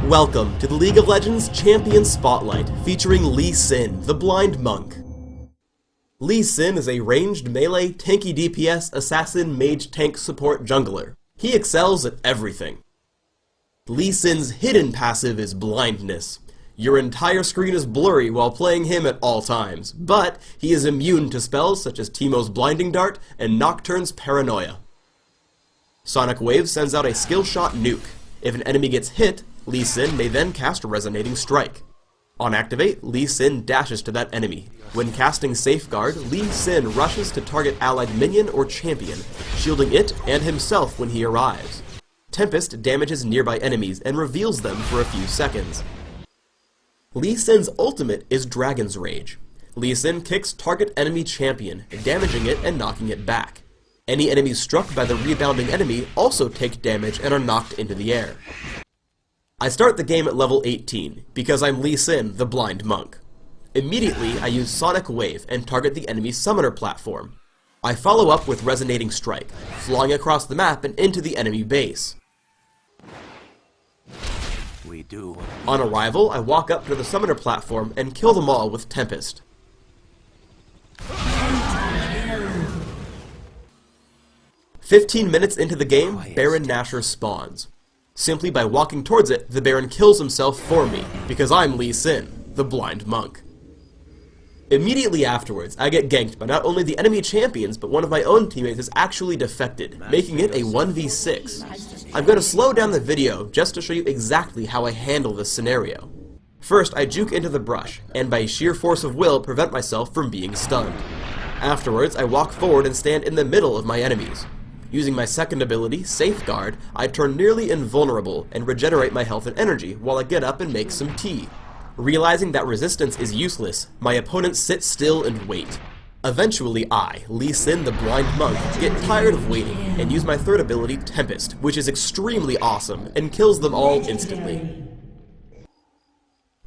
Welcome to the League of Legends Champion Spotlight, featuring Lee Sin, the Blind Monk. Lee Sin is a ranged melee, tanky DPS, assassin, mage, tank, support, jungler. He excels at everything. Lee Sin's hidden passive is Blindness. Your entire screen is blurry while playing him at all times, but he is immune to spells such as Teemo's Blinding Dart and Nocturne's Paranoia. Sonic Wave sends out a skill shot nuke. If an enemy gets hit, Lee Sin may then cast Resonating Strike. On activate, Lee Sin dashes to that enemy. When casting Safeguard, Lee Sin rushes to target allied minion or champion, shielding it and himself when he arrives. Tempest damages nearby enemies and reveals them for a few seconds. Lee Sin's ultimate is Dragon's Rage. Lee Sin kicks target enemy champion, damaging it and knocking it back. Any enemies struck by the rebounding enemy also take damage and are knocked into the air. I start the game at level 18, because I'm Lee Sin, the Blind Monk. Immediately, I use Sonic Wave and target the enemy's summoner platform. I follow up with Resonating Strike, flying across the map and into the enemy base. On arrival, I walk up to the summoner platform and kill them all with Tempest. "15 minutes into the game, Baron Nashor spawns. Simply by walking towards it, the Baron kills himself for me, because I'm Lee Sin, the Blind Monk. Immediately afterwards, I get ganked by not only the enemy champions, but one of my own teammates is actually defected, making it a 1v6. I'm going to slow down the video just to show you exactly how I handle this scenario. First, I juke into the brush, and by sheer force of will prevent myself from being stunned. Afterwards, I walk forward and stand in the middle of my enemies. Using my second ability, Safeguard, I turn nearly invulnerable and regenerate my health and energy while I get up and make some tea. Realizing that resistance is useless, my opponents sit still and wait. Eventually I, Lee Sin the Blind Monk, get tired of waiting and use my third ability, Tempest, which is extremely awesome and kills them all instantly.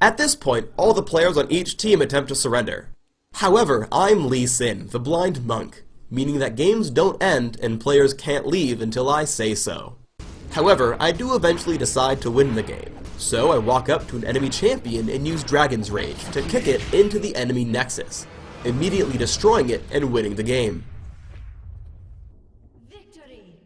At this point, all the players on each team attempt to surrender. However, I'm Lee Sin, the Blind Monk, meaning that games don't end and players can't leave until I say so. However, I do eventually decide to win the game, so I walk up to an enemy champion and use Dragon's Rage to kick it into the enemy nexus, immediately destroying it and winning the game. Victory!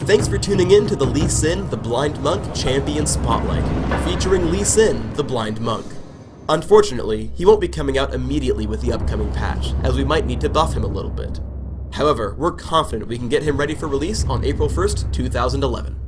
Thanks for tuning in to the Lee Sin, the Blind Monk Champion Spotlight, featuring Lee Sin, the Blind Monk. Unfortunately, he won't be coming out immediately with the upcoming patch, as we might need to buff him a little bit. However, we're confident we can get him ready for release on April 1st, 2011.